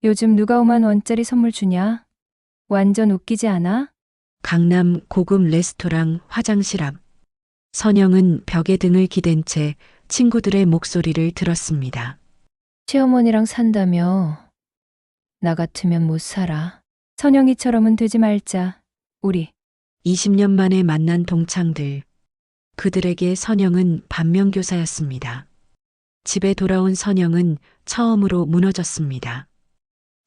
요즘 누가 5만 원짜리 선물 주냐? 완전 웃기지 않아? 강남 고급 레스토랑 화장실 앞. 선영은 벽에 등을 기댄 채 친구들의 목소리를 들었습니다. 시어머니랑 산다며. 나 같으면 못 살아. 선영이처럼은 되지 말자. 우리. 20년 만에 만난 동창들. 그들에게 선영은 반면교사였습니다. 집에 돌아온 선영은 처음으로 무너졌습니다.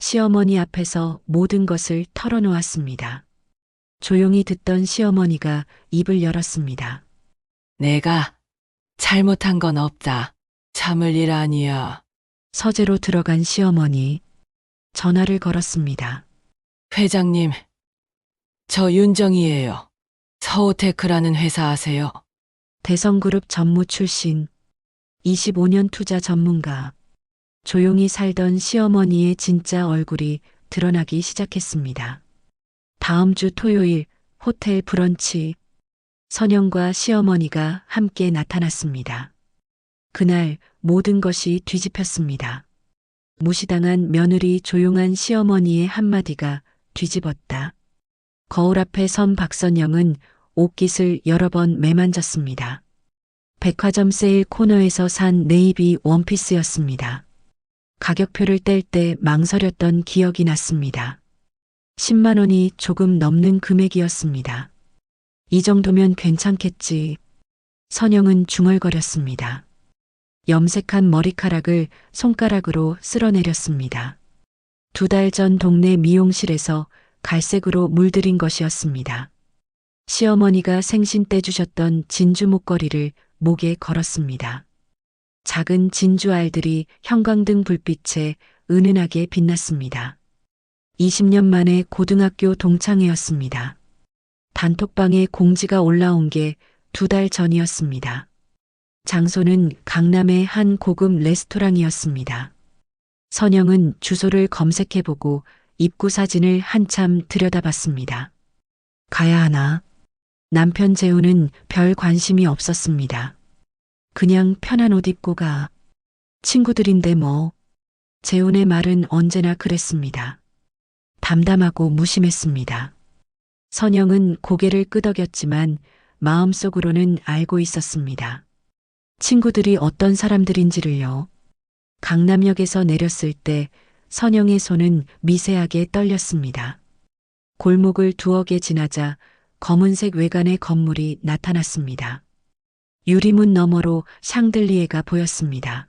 시어머니 앞에서 모든 것을 털어놓았습니다. 조용히 듣던 시어머니가 입을 열었습니다. 내가 잘못한 건 없다. 참을 일 아니야. 서재로 들어간 시어머니. 전화를 걸었습니다. 회장님, 저 윤정이에요. 서우테크라는 회사 아세요? 대성그룹 전무 출신, 25년 투자 전문가. 조용히 살던 시어머니의 진짜 얼굴이 드러나기 시작했습니다. 다음 주 토요일 호텔 브런치. 선영과 시어머니가 함께 나타났습니다. 그날 모든 것이 뒤집혔습니다. 무시당한 며느리 조용한 시어머니의 한마디가 뒤집었다. 거울 앞에 선 박선영은 옷깃을 여러 번 매만졌습니다. 백화점 세일 코너에서 산 네이비 원피스였습니다. 가격표를 뗄 때 망설였던 기억이 났습니다. 10만 원이 조금 넘는 금액이었습니다. 이 정도면 괜찮겠지. 선영은 중얼거렸습니다. 염색한 머리카락을 손가락으로 쓸어내렸습니다. 2달 전 동네 미용실에서 갈색으로 물들인 것이었습니다. 시어머니가 생신 때 주셨던 진주 목걸이를 목에 걸었습니다. 작은 진주 알들이 형광등 불빛에 은은하게 빛났습니다. 20년 만에 고등학교 동창회였습니다. 단톡방에 공지가 올라온 게 2달 전이었습니다. 장소는 강남의 한 고급 레스토랑이었습니다. 선영은 주소를 검색해보고 입구 사진을 한참 들여다봤습니다. 가야 하나? 남편 재우는 별 관심이 없었습니다. 그냥 편한 옷 입고 가. 친구들인데 뭐. 재훈의 말은 언제나 그랬습니다. 담담하고 무심했습니다. 선영은 고개를 끄덕였지만 마음속으로는 알고 있었습니다. 친구들이 어떤 사람들인지를요. 강남역에서 내렸을 때 선영의 손은 미세하게 떨렸습니다. 골목을 두어 개 지나자 검은색 외관의 건물이 나타났습니다. 유리문 너머로 샹들리에가 보였습니다.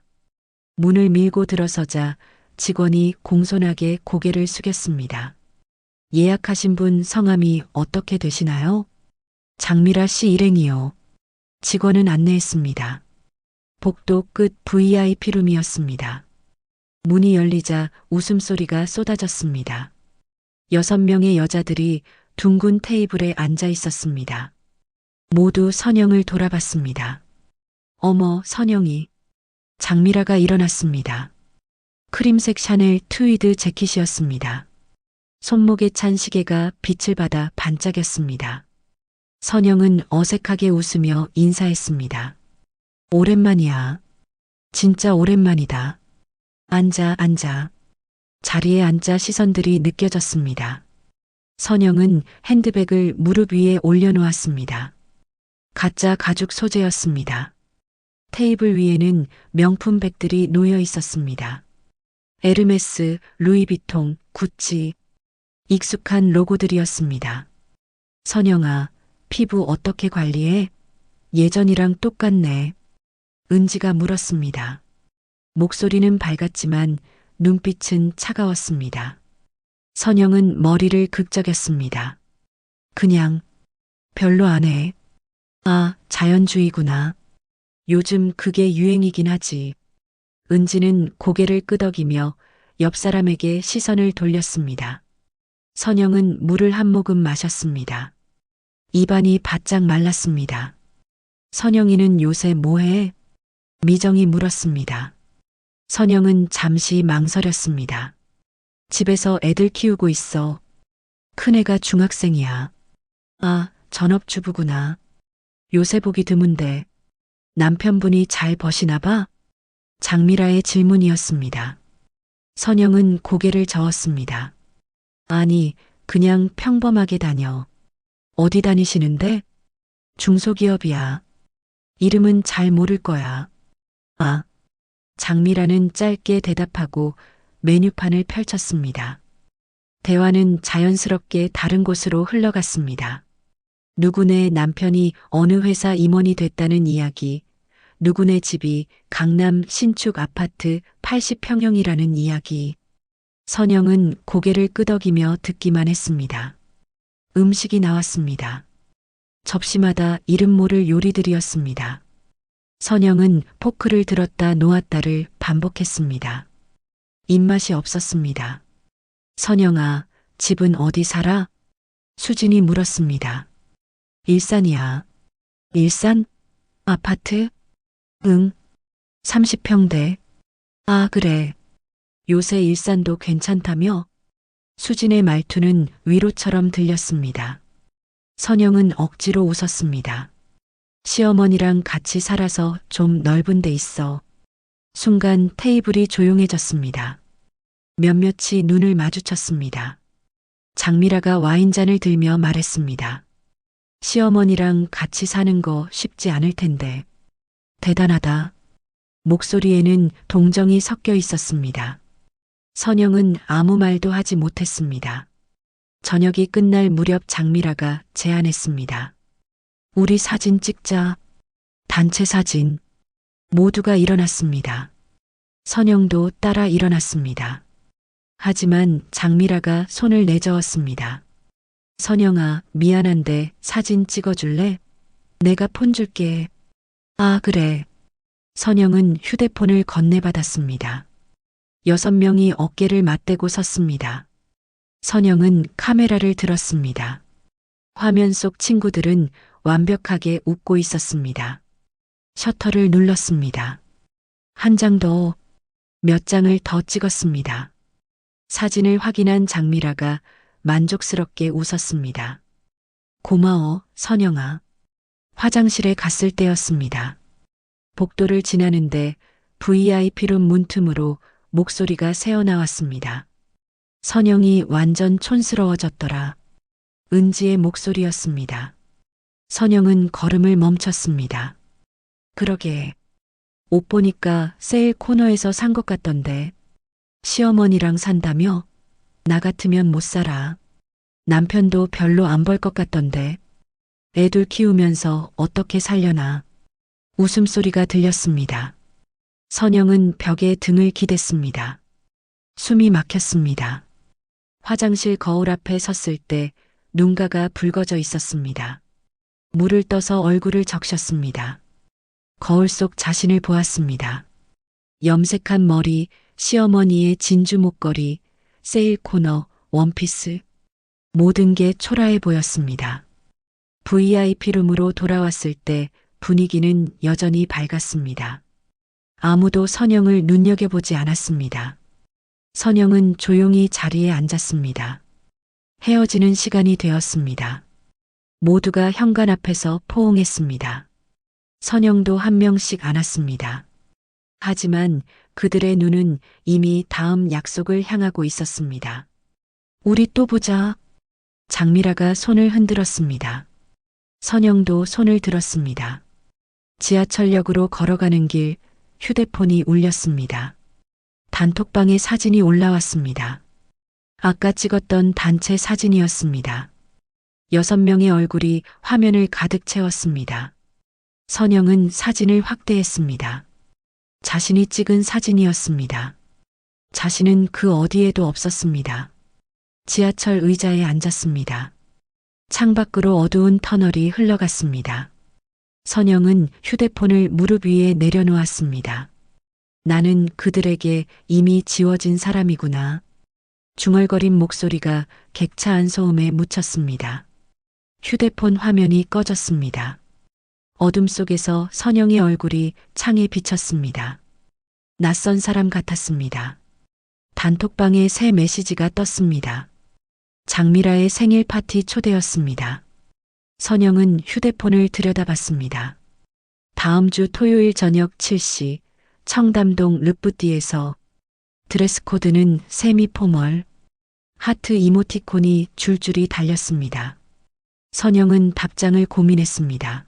문을 밀고 들어서자 직원이 공손하게 고개를 숙였습니다. 예약하신 분 성함이 어떻게 되시나요? 장미라 씨 일행이요. 직원은 안내했습니다. 복도 끝 VIP룸이었습니다. 문이 열리자 웃음소리가 쏟아졌습니다. 6명의 여자들이 둥근 테이블에 앉아 있었습니다. 모두 선영을 돌아봤습니다. 어머, 선영이. 장미라가 일어났습니다. 크림색 샤넬 트위드 재킷이었습니다. 손목에 찬 시계가 빛을 받아 반짝였습니다. 선영은 어색하게 웃으며 인사했습니다. 오랜만이야. 진짜 오랜만이다. 앉아, 앉아. 자리에 앉아 시선들이 느껴졌습니다. 선영은 핸드백을 무릎 위에 올려놓았습니다. 가짜 가죽 소재였습니다. 테이블 위에는 명품 백들이 놓여 있었습니다. 에르메스, 루이비통, 구찌. 익숙한 로고들이었습니다. 선영아, 피부 어떻게 관리해? 예전이랑 똑같네. 은지가 물었습니다. 목소리는 밝았지만 눈빛은 차가웠습니다. 선영은 머리를 극적였습니다. 그냥 별로 안 해. 아, 자연주의구나. 요즘 그게 유행이긴 하지. 은지는 고개를 끄덕이며 옆 사람에게 시선을 돌렸습니다. 선영은 물을 한 모금 마셨습니다. 입안이 바짝 말랐습니다. 선영이는 요새 뭐해? 미정이 물었습니다. 선영은 잠시 망설였습니다. 집에서 애들 키우고 있어. 큰애가 중학생이야. 아, 전업주부구나. 요새 보기 드문데 남편분이 잘 버시나 봐? 장미라의 질문이었습니다. 선영은 고개를 저었습니다. 아니, 그냥 평범하게 다녀. 어디 다니시는데? 중소기업이야. 이름은 잘 모를 거야. 아, 장미라는 짧게 대답하고 메뉴판을 펼쳤습니다. 대화는 자연스럽게 다른 곳으로 흘러갔습니다. 누구네 남편이 어느 회사 임원이 됐다는 이야기, 누구네 집이 강남 신축 아파트 80평형이라는 이야기. 선영은 고개를 끄덕이며 듣기만 했습니다. 음식이 나왔습니다. 접시마다 이름 모를 요리들이었습니다. 선영은 포크를 들었다 놓았다를 반복했습니다. 입맛이 없었습니다. 선영아, 집은 어디 살아? 수진이 물었습니다. 일산이야. 일산? 아파트? 응. 30평대. 아, 그래. 요새 일산도 괜찮다며? 수진의 말투는 위로처럼 들렸습니다. 선영은 억지로 웃었습니다. 시어머니랑 같이 살아서 좀 넓은 데 있어. 순간 테이블이 조용해졌습니다. 몇몇이 눈을 마주쳤습니다. 장미라가 와인잔을 들며 말했습니다. 시어머니랑 같이 사는 거 쉽지 않을 텐데. 대단하다. 목소리에는 동정이 섞여 있었습니다. 선영은 아무 말도 하지 못했습니다. 저녁이 끝날 무렵 장미라가 제안했습니다. 우리 사진 찍자. 단체 사진. 모두가 일어났습니다. 선영도 따라 일어났습니다. 하지만 장미라가 손을 내저었습니다. 선영아, 미안한데 사진 찍어줄래? 내가 폰 줄게. 아, 그래. 선영은 휴대폰을 건네받았습니다. 6명이 어깨를 맞대고 섰습니다. 선영은 카메라를 들었습니다. 화면 속 친구들은 완벽하게 웃고 있었습니다. 셔터를 눌렀습니다. 한 장 더, 몇 장을 더 찍었습니다. 사진을 확인한 장미라가 만족스럽게 웃었습니다. 고마워, 선영아. 화장실에 갔을 때였습니다. 복도를 지나는데 VIP룸 문틈으로 목소리가 새어나왔습니다. 선영이 완전 촌스러워졌더라. 은지의 목소리였습니다. 선영은 걸음을 멈췄습니다. 그러게. 옷 보니까 세일 코너에서 산 것 같던데. 시어머니랑 산다며? 나 같으면 못 살아. 남편도 별로 안 벌 것 같던데. 애들 키우면서 어떻게 살려나. 웃음소리가 들렸습니다. 선영은 벽에 등을 기댔습니다. 숨이 막혔습니다. 화장실 거울 앞에 섰을 때 눈가가 붉어져 있었습니다. 물을 떠서 얼굴을 적셨습니다. 거울 속 자신을 보았습니다. 염색한 머리, 시어머니의 진주 목걸이, 세일 코너, 원피스. 모든 게 초라해 보였습니다. VIP룸으로 돌아왔을 때 분위기는 여전히 밝았습니다. 아무도 선영을 눈여겨보지 않았습니다. 선영은 조용히 자리에 앉았습니다. 헤어지는 시간이 되었습니다. 모두가 현관 앞에서 포옹했습니다. 선영도 한 명씩 안았습니다. 하지만 그들의 눈은 이미 다음 약속을 향하고 있었습니다. 우리 또 보자. 장미라가 손을 흔들었습니다. 선영도 손을 들었습니다. 지하철역으로 걸어가는 길 휴대폰이 울렸습니다. 단톡방에 사진이 올라왔습니다. 아까 찍었던 단체 사진이었습니다. 6명의 얼굴이 화면을 가득 채웠습니다. 선영은 사진을 확대했습니다. 자신이 찍은 사진이었습니다. 자신은 그 어디에도 없었습니다. 지하철 의자에 앉았습니다. 창밖으로 어두운 터널이 흘러갔습니다. 선영은 휴대폰을 무릎 위에 내려놓았습니다. 나는 그들에게 이미 지워진 사람이구나. 중얼거린 목소리가 객차안 소음에 묻혔습니다. 휴대폰 화면이 꺼졌습니다. 어둠 속에서 선영의 얼굴이 창에 비쳤습니다. 낯선 사람 같았습니다. 단톡방에 새 메시지가 떴습니다. 장미라의 생일 파티 초대였습니다. 선영은 휴대폰을 들여다봤습니다. 다음 주 토요일 저녁 7시 청담동 르뿌띠에서 드레스 코드는 세미 포멀. 하트 이모티콘이 줄줄이 달렸습니다. 선영은 답장을 고민했습니다.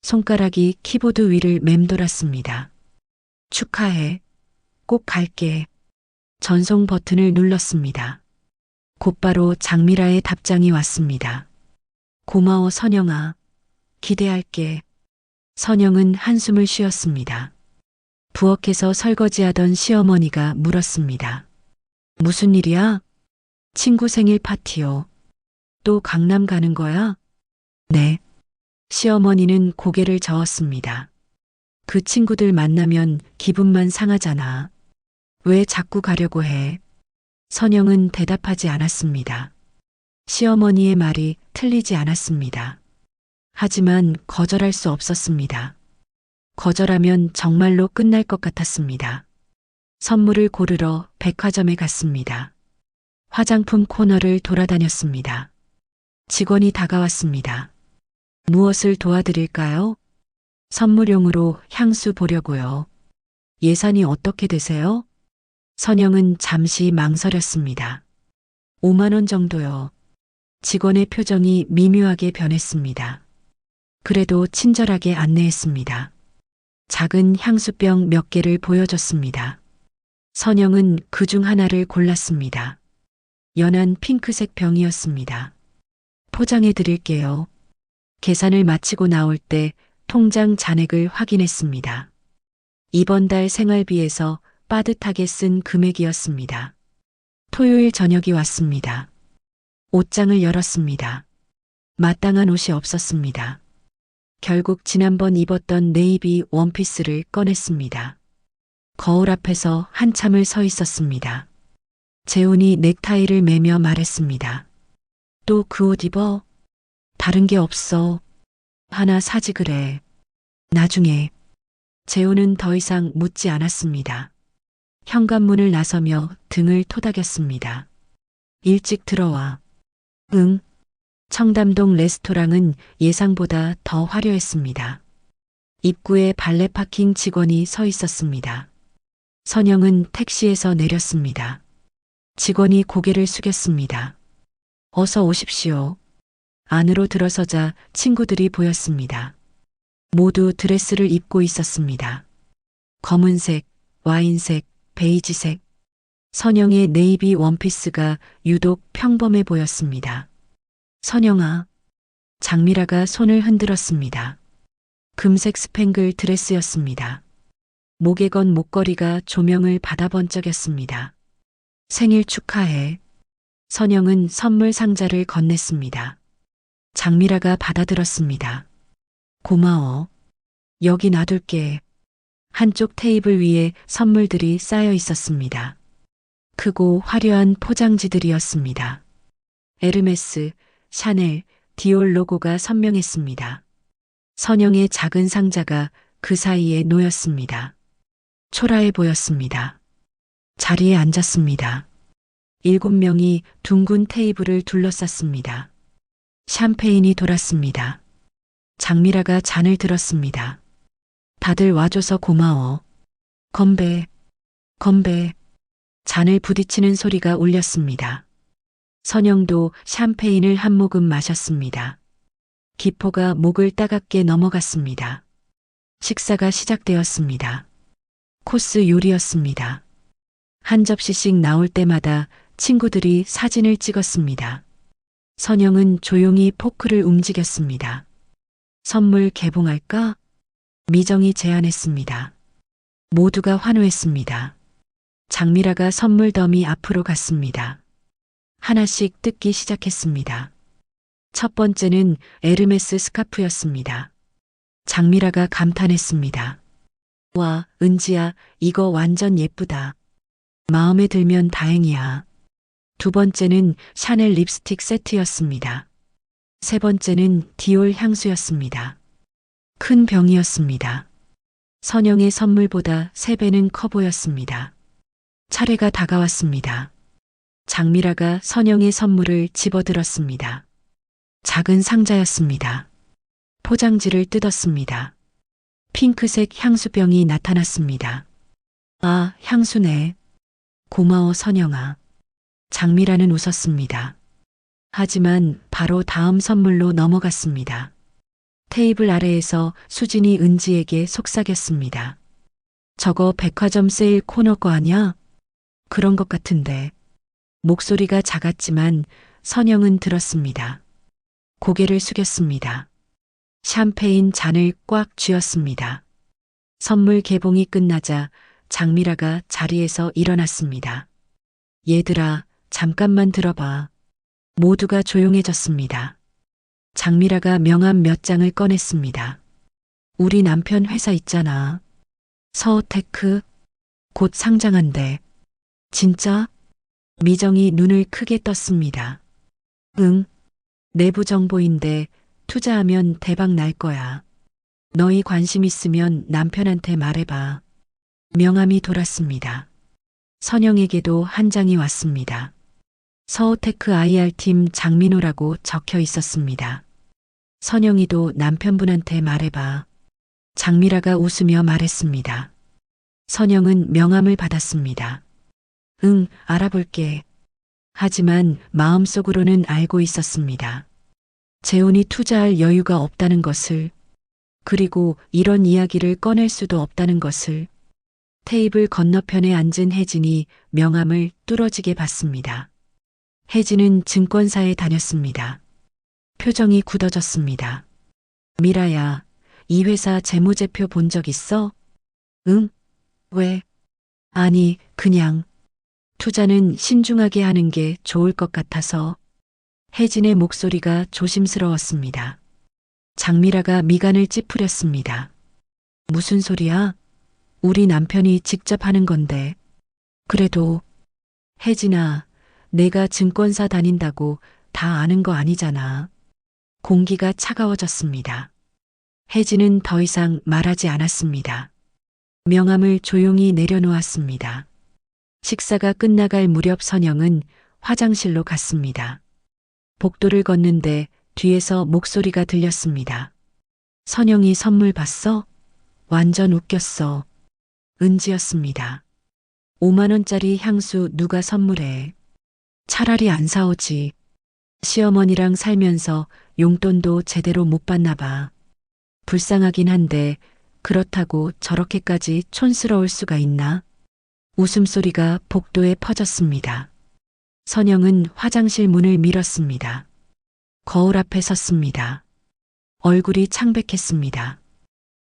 손가락이 키보드 위를 맴돌았습니다. 축하해. 꼭 갈게. 전송 버튼을 눌렀습니다. 곧바로 장미라의 답장이 왔습니다. 고마워 선영아. 기대할게. 선영은 한숨을 쉬었습니다. 부엌에서 설거지하던 시어머니가 물었습니다. 무슨 일이야? 친구 생일 파티요. 또 강남 가는 거야? 네. 시어머니는 고개를 저었습니다. 그 친구들 만나면 기분만 상하잖아. 왜 자꾸 가려고 해? 선영은 대답하지 않았습니다. 시어머니의 말이 틀리지 않았습니다. 하지만 거절할 수 없었습니다. 거절하면 정말로 끝날 것 같았습니다. 선물을 고르러 백화점에 갔습니다. 화장품 코너를 돌아다녔습니다. 직원이 다가왔습니다. 무엇을 도와드릴까요? 선물용으로 향수 보려고요. 예산이 어떻게 되세요? 선영은 잠시 망설였습니다. 5만 원 정도요. 직원의 표정이 미묘하게 변했습니다. 그래도 친절하게 안내했습니다. 작은 향수병 몇 개를 보여줬습니다. 선영은 그 중 하나를 골랐습니다. 연한 핑크색 병이었습니다. 포장해 드릴게요. 계산을 마치고 나올 때 통장 잔액을 확인했습니다. 이번 달 생활비에서 빠듯하게 쓴 금액이었습니다. 토요일 저녁이 왔습니다. 옷장을 열었습니다. 마땅한 옷이 없었습니다. 결국 지난번 입었던 네이비 원피스를 꺼냈습니다. 거울 앞에서 한참을 서 있었습니다. 재훈이 넥타이를 매며 말했습니다. 또 그 옷 입어? 다른 게 없어. 하나 사지 그래. 나중에. 재훈은 더 이상 묻지 않았습니다. 현관문을 나서며 등을 토닥였습니다. 일찍 들어와. 응. 청담동 레스토랑은 예상보다 더 화려했습니다. 입구에 발레 파킹 직원이 서 있었습니다. 선영은 택시에서 내렸습니다. 직원이 고개를 숙였습니다. 어서 오십시오. 안으로 들어서자 친구들이 보였습니다. 모두 드레스를 입고 있었습니다. 검은색, 와인색, 베이지색. 선영의 네이비 원피스가 유독 평범해 보였습니다. 선영아. 장미라가 손을 흔들었습니다. 금색 스팽글 드레스였습니다. 목에 건 목걸이가 조명을 받아 번쩍였습니다. 생일 축하해. 선영은 선물 상자를 건넸습니다. 장미라가 받아들었습니다. 고마워. 여기 놔둘게. 한쪽 테이블 위에 선물들이 쌓여 있었습니다. 크고 화려한 포장지들이었습니다. 에르메스, 샤넬, 디올 로고가 선명했습니다. 선영의 작은 상자가 그 사이에 놓였습니다. 초라해 보였습니다. 자리에 앉았습니다. 7명이 둥근 테이블을 둘러쌌습니다. 샴페인이 돌았습니다. 장미라가 잔을 들었습니다. 다들 와줘서 고마워. 건배, 건배. 잔을 부딪히는 소리가 울렸습니다. 선영도 샴페인을 한 모금 마셨습니다. 기포가 목을 따갑게 넘어갔습니다. 식사가 시작되었습니다. 코스 요리였습니다. 한 접시씩 나올 때마다 친구들이 사진을 찍었습니다. 선영은 조용히 포크를 움직였습니다. 선물 개봉할까? 미정이 제안했습니다. 모두가 환호했습니다. 장미라가 선물 더미 앞으로 갔습니다. 하나씩 뜯기 시작했습니다. 첫 번째는 에르메스 스카프였습니다. 장미라가 감탄했습니다. 와, 은지야, 이거 완전 예쁘다. 마음에 들면 다행이야. 두 번째는 샤넬 립스틱 세트였습니다. 세 번째는 디올 향수였습니다. 큰 병이었습니다. 선영의 선물보다 3배는 커 보였습니다. 차례가 다가왔습니다. 장미라가 선영의 선물을 집어들었습니다. 작은 상자였습니다. 포장지를 뜯었습니다. 핑크색 향수병이 나타났습니다. 아, 향수네. 고마워, 선영아. 장미라는 웃었습니다. 하지만 바로 다음 선물로 넘어갔습니다. 테이블 아래에서 수진이 은지에게 속삭였습니다. 저거 백화점 세일 코너 거 아냐? 그런 것 같은데. 목소리가 작았지만 선영은 들었습니다. 고개를 숙였습니다. 샴페인 잔을 꽉 쥐었습니다. 선물 개봉이 끝나자 장미라가 자리에서 일어났습니다. 얘들아, 잠깐만 들어봐. 모두가 조용해졌습니다. 장미라가 명함 몇 장을 꺼냈습니다. 우리 남편 회사 있잖아. 서호테크. 곧 상장한대. 진짜? 미정이 눈을 크게 떴습니다. 응. 내부 정보인데 투자하면 대박 날 거야. 너희 관심 있으면 남편한테 말해봐. 명함이 돌았습니다. 선영에게도 한 장이 왔습니다. 서호테크 IR팀 장민호라고 적혀 있었습니다. 선영이도 남편분한테 말해봐. 장미라가 웃으며 말했습니다. 선영은 명함을 받았습니다. 응, 알아볼게. 하지만 마음속으로는 알고 있었습니다. 재혼이 투자할 여유가 없다는 것을, 그리고 이런 이야기를 꺼낼 수도 없다는 것을. 테이블 건너편에 앉은 혜진이 명함을 뚫어지게 봤습니다. 혜진은 증권사에 다녔습니다. 표정이 굳어졌습니다. 미라야, 이 회사 재무제표 본 적 있어? 응? 왜? 아니, 그냥. 투자는 신중하게 하는 게 좋을 것 같아서. 혜진의 목소리가 조심스러웠습니다. 장미라가 미간을 찌푸렸습니다. 무슨 소리야? 우리 남편이 직접 하는 건데. 그래도. 혜진아, 내가 증권사 다닌다고 다 아는 거 아니잖아. 공기가 차가워졌습니다. 혜진은 더 이상 말하지 않았습니다. 명함을 조용히 내려놓았습니다. 식사가 끝나갈 무렵 선영은 화장실로 갔습니다. 복도를 걷는데 뒤에서 목소리가 들렸습니다. 선영이 선물 봤어? 완전 웃겼어. 은지였습니다. 5만 원짜리 향수 누가 선물해? 차라리 안 사오지. 시어머니랑 살면서 용돈도 제대로 못 받나 봐. 불쌍하긴 한데 그렇다고 저렇게까지 촌스러울 수가 있나? 웃음소리가 복도에 퍼졌습니다. 선영은 화장실 문을 밀었습니다. 거울 앞에 섰습니다. 얼굴이 창백했습니다.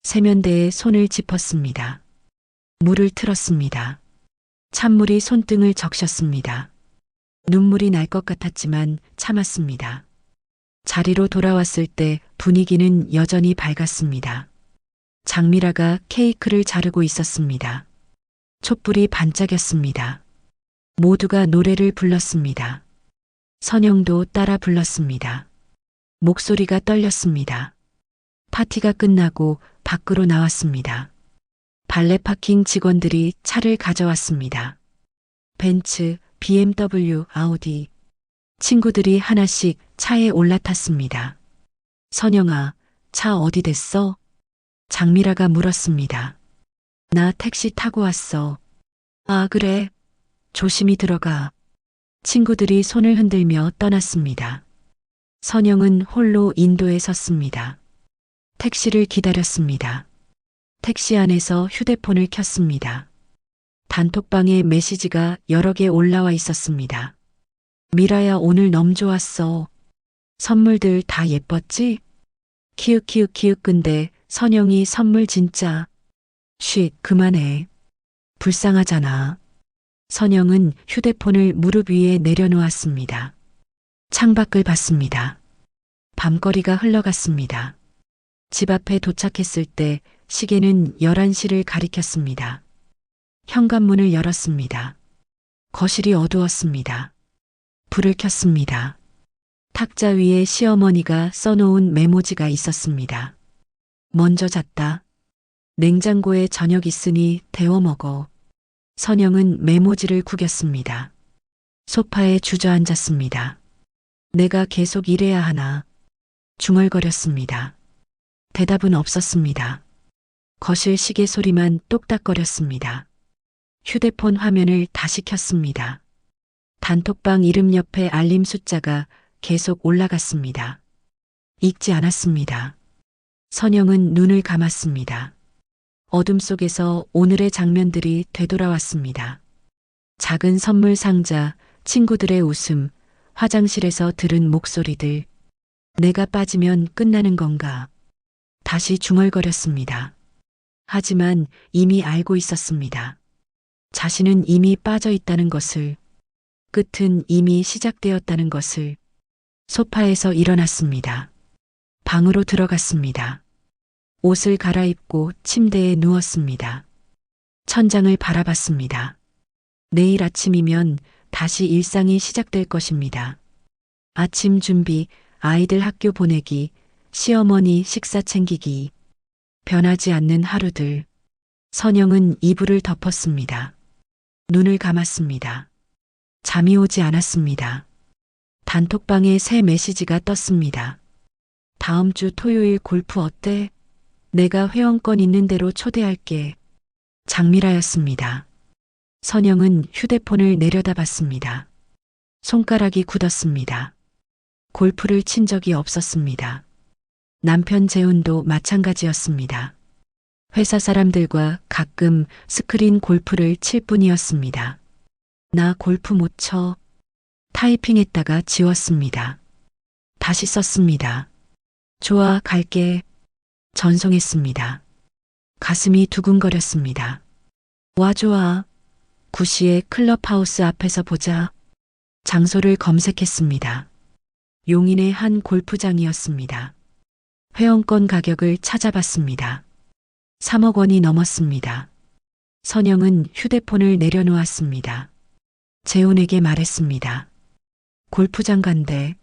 세면대에 손을 짚었습니다. 물을 틀었습니다. 찬물이 손등을 적셨습니다. 눈물이 날 것 같았지만 참았습니다. 자리로 돌아왔을 때 분위기는 여전히 밝았습니다. 장미라가 케이크를 자르고 있었습니다. 촛불이 반짝였습니다. 모두가 노래를 불렀습니다. 선영도 따라 불렀습니다. 목소리가 떨렸습니다. 파티가 끝나고 밖으로 나왔습니다. 발레 파킹 직원들이 차를 가져왔습니다. 벤츠, BMW, 아우디. 친구들이 하나씩 차에 올라탔습니다. 선영아, 차 어디 댔어? 장미라가 물었습니다. 나 택시 타고 왔어. 아, 그래. 조심히 들어가. 친구들이 손을 흔들며 떠났습니다. 선영은 홀로 인도에 섰습니다. 택시를 기다렸습니다. 택시 안에서 휴대폰을 켰습니다. 단톡방에 메시지가 여러 개 올라와 있었습니다. 미라야, 오늘 너무 좋았어. 선물들 다 예뻤지? 키읔키읔키읔. 근데 선영이 선물 진짜. 쉿, 그만해. 불쌍하잖아. 선영은 휴대폰을 무릎 위에 내려놓았습니다. 창밖을 봤습니다. 밤거리가 흘러갔습니다. 집 앞에 도착했을 때 시계는 11시를 가리켰습니다. 현관문을 열었습니다. 거실이 어두웠습니다. 불을 켰습니다. 탁자 위에 시어머니가 써놓은 메모지가 있었습니다. 먼저 잤다. 냉장고에 저녁 있으니 데워 먹어. 선영은 메모지를 구겼습니다. 소파에 주저앉았습니다. 내가 계속 이래야 하나. 중얼거렸습니다. 대답은 없었습니다. 거실 시계 소리만 똑딱거렸습니다. 휴대폰 화면을 다시 켰습니다. 단톡방 이름 옆에 알림 숫자가 계속 올라갔습니다. 읽지 않았습니다. 선영은 눈을 감았습니다. 어둠 속에서 오늘의 장면들이 되돌아왔습니다. 작은 선물 상자, 친구들의 웃음, 화장실에서 들은 목소리들. 내가 빠지면 끝나는 건가? 다시 중얼거렸습니다. 하지만 이미 알고 있었습니다. 자신은 이미 빠져 있다는 것을, 끝은 이미 시작되었다는 것을. 소파에서 일어났습니다. 방으로 들어갔습니다. 옷을 갈아입고 침대에 누웠습니다. 천장을 바라봤습니다. 내일 아침이면 다시 일상이 시작될 것입니다. 아침 준비, 아이들 학교 보내기, 시어머니 식사 챙기기. 변하지 않는 하루들. 선영은 이불을 덮었습니다. 눈을 감았습니다. 잠이 오지 않았습니다. 단톡방에 새 메시지가 떴습니다. 다음 주 토요일 골프 어때? 내가 회원권 있는 대로 초대할게. 장미라였습니다. 선영은 휴대폰을 내려다봤습니다. 손가락이 굳었습니다. 골프를 친 적이 없었습니다. 남편 재훈도 마찬가지였습니다. 회사 사람들과 가끔 스크린 골프를 칠 뿐이었습니다. 나 골프 못 쳐. 타이핑했다가 지웠습니다. 다시 썼습니다. 좋아, 갈게. 전송했습니다. 가슴이 두근거렸습니다. 와, 좋아. 9시에 클럽하우스 앞에서 보자. 장소를 검색했습니다. 용인의 한 골프장이었습니다. 회원권 가격을 찾아봤습니다. 3억 원이 넘었습니다. 선영은 휴대폰을 내려놓았습니다. 재훈에게 말했습니다. 골프장 간대.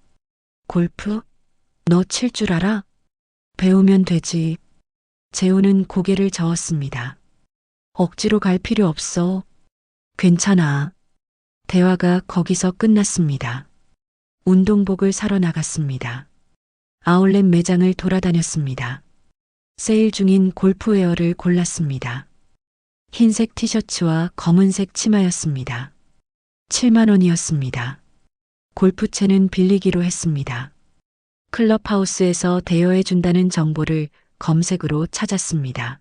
골프? 너 칠 줄 알아? 배우면 되지. 재훈은 고개를 저었습니다. 억지로 갈 필요 없어. 괜찮아. 대화가 거기서 끝났습니다. 운동복을 사러 나갔습니다. 아울렛 매장을 돌아다녔습니다. 세일 중인 골프웨어를 골랐습니다. 흰색 티셔츠와 검은색 치마였습니다. 7만 원이었습니다. 골프채는 빌리기로 했습니다. 클럽하우스에서 대여해준다는 정보를 검색으로 찾았습니다.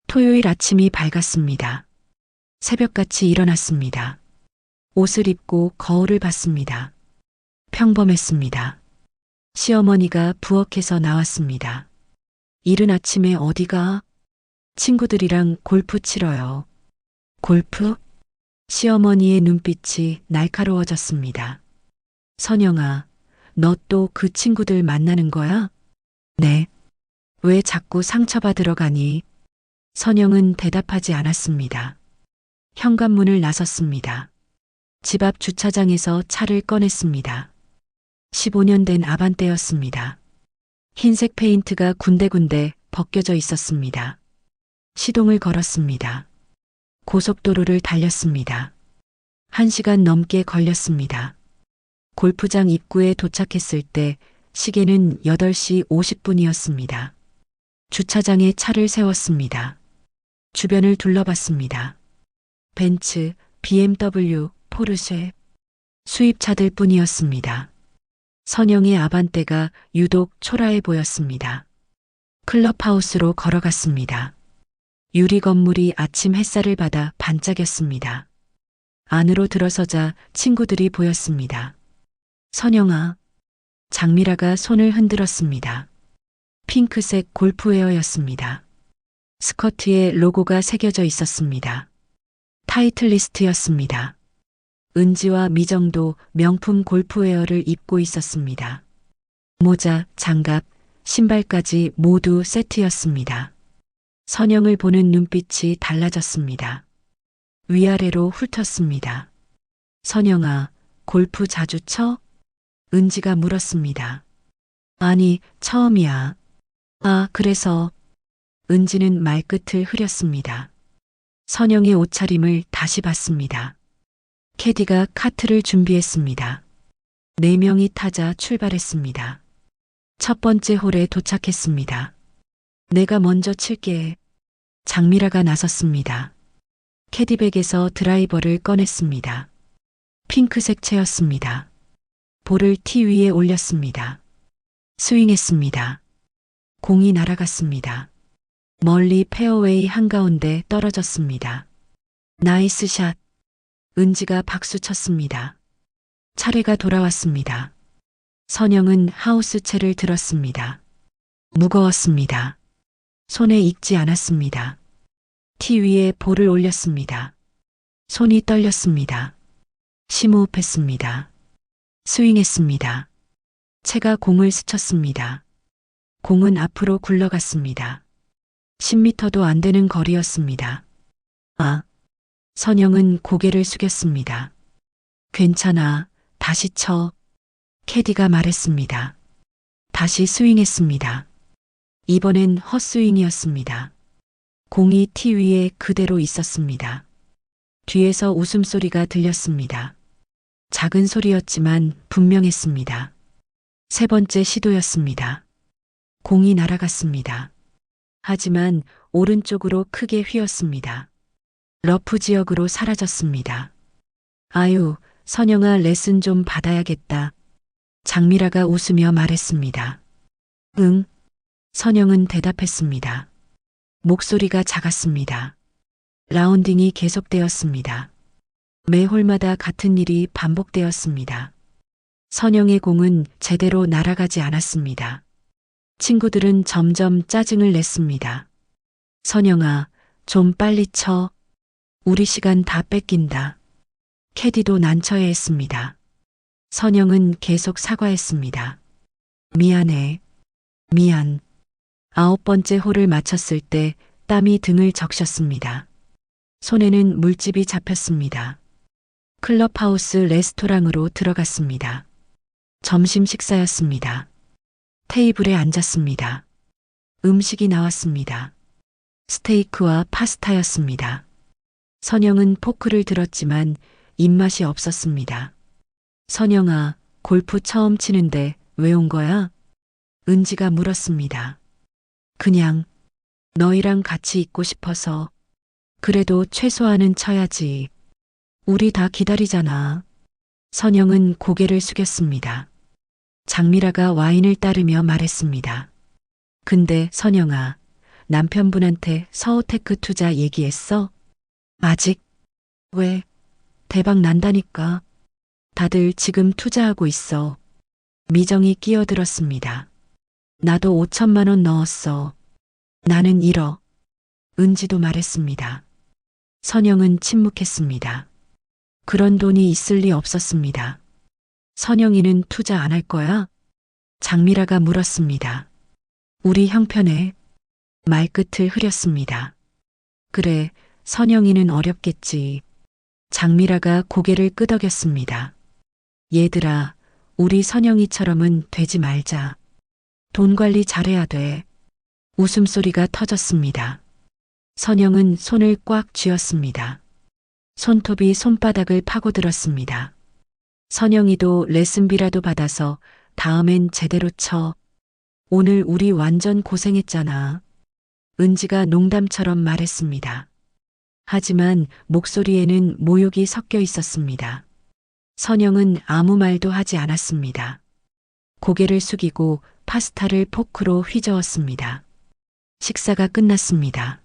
토요일 아침이 밝았습니다. 새벽같이 일어났습니다. 옷을 입고 거울을 봤습니다. 평범했습니다. 시어머니가 부엌에서 나왔습니다. 이른 아침에 어디가? 친구들이랑 골프 치러요. 골프? 시어머니의 눈빛이 날카로워졌습니다. 선영아, 너 또 그 친구들 만나는 거야? 네. 왜 자꾸 상처받으러 가니? 선영은 대답하지 않았습니다. 현관문을 나섰습니다. 집 앞 주차장에서 차를 꺼냈습니다. 15년 된 아반떼였습니다. 흰색 페인트가 군데군데 벗겨져 있었습니다. 시동을 걸었습니다. 고속도로를 달렸습니다. 1시간 넘게 걸렸습니다. 골프장 입구에 도착했을 때 시계는 8시 50분이었습니다. 주차장에 차를 세웠습니다. 주변을 둘러봤습니다. 벤츠, BMW, 포르쉐, 수입차들 뿐이었습니다. 선영의 아반떼가 유독 초라해 보였습니다. 클럽하우스로 걸어갔습니다. 유리 건물이 아침 햇살을 받아 반짝였습니다. 안으로 들어서자 친구들이 보였습니다. 선영아. 장미라가 손을 흔들었습니다. 핑크색 골프웨어였습니다. 스커트에 로고가 새겨져 있었습니다. 타이틀리스트였습니다. 은지와 미정도 명품 골프웨어를 입고 있었습니다. 모자, 장갑, 신발까지 모두 세트였습니다. 선영을 보는 눈빛이 달라졌습니다. 위아래로 훑었습니다. 선영아, 골프 자주 쳐? 은지가 물었습니다. 아니, 처음이야. 아, 그래서. 은지는 말끝을 흐렸습니다. 선영의 옷차림을 다시 봤습니다. 캐디가 카트를 준비했습니다. 4명이 타자 출발했습니다. 첫 번째 홀에 도착했습니다. 내가 먼저 칠게. 장미라가 나섰습니다. 캐디백에서 드라이버를 꺼냈습니다. 핑크색 채였습니다. 볼을 티 위에 올렸습니다. 스윙했습니다. 공이 날아갔습니다. 멀리 페어웨이 한가운데 떨어졌습니다. 나이스 샷. 은지가 박수 쳤습니다. 차례가 돌아왔습니다. 선영은 하우스 채를 들었습니다. 무거웠습니다. 손에 익지 않았습니다. 티 위에 볼을 올렸습니다. 손이 떨렸습니다. 심호흡했습니다. 스윙했습니다. 채가 공을 스쳤습니다. 공은 앞으로 굴러갔습니다. 10m도 안 되는 거리였습니다. 아, 선영은 고개를 숙였습니다. 괜찮아, 다시 쳐. 캐디가 말했습니다. 다시 스윙했습니다. 이번엔 헛스윙이었습니다. 공이 티 위에 그대로 있었습니다. 뒤에서 웃음소리가 들렸습니다. 작은 소리였지만 분명했습니다. 세 번째 시도였습니다. 공이 날아갔습니다. 하지만 오른쪽으로 크게 휘었습니다. 러프 지역으로 사라졌습니다. 아유, 선영아 레슨 좀 받아야겠다. 장미라가 웃으며 말했습니다. 응. 선영은 대답했습니다. 목소리가 작았습니다. 라운딩이 계속되었습니다. 매 홀마다 같은 일이 반복되었습니다. 선영의 공은 제대로 날아가지 않았습니다. 친구들은 점점 짜증을 냈습니다. 선영아, 좀 빨리 쳐. 우리 시간 다 뺏긴다. 캐디도 난처해 했습니다. 선영은 계속 사과했습니다. 미안해. 미안. 9번째 홀을 마쳤을 때 땀이 등을 적셨습니다. 손에는 물집이 잡혔습니다. 클럽하우스 레스토랑으로 들어갔습니다. 점심 식사였습니다. 테이블에 앉았습니다. 음식이 나왔습니다. 스테이크와 파스타였습니다. 선영은 포크를 들었지만 입맛이 없었습니다. 선영아, 골프 처음 치는데 왜 온 거야? 은지가 물었습니다. 그냥 너희랑 같이 있고 싶어서. 그래도 최소한은 쳐야지. 우리 다 기다리잖아. 선영은 고개를 숙였습니다. 장미라가 와인을 따르며 말했습니다. 근데 선영아, 남편분한테 서호테크 투자 얘기했어? 아직? 왜? 대박 난다니까. 다들 지금 투자하고 있어. 미정이 끼어들었습니다. 나도 5천만 원 넣었어. 나는 1억. 은지도 말했습니다. 선영은 침묵했습니다. 그런 돈이 있을 리 없었습니다. 선영이는 투자 안 할 거야? 장미라가 물었습니다. 우리 형편에. 말끝을 흐렸습니다. 그래, 선영이는 어렵겠지. 장미라가 고개를 끄덕였습니다. 얘들아, 우리 선영이처럼은 되지 말자. 돈 관리 잘해야 돼. 웃음소리가 터졌습니다. 선영은 손을 꽉 쥐었습니다. 손톱이 손바닥을 파고들었습니다. 선영이도 레슨비라도 받아서 다음엔 제대로 쳐. 오늘 우리 완전 고생했잖아. 은지가 농담처럼 말했습니다. 하지만 목소리에는 모욕이 섞여 있었습니다. 선영은 아무 말도 하지 않았습니다. 고개를 숙이고 파스타를 포크로 휘저었습니다. 식사가 끝났습니다.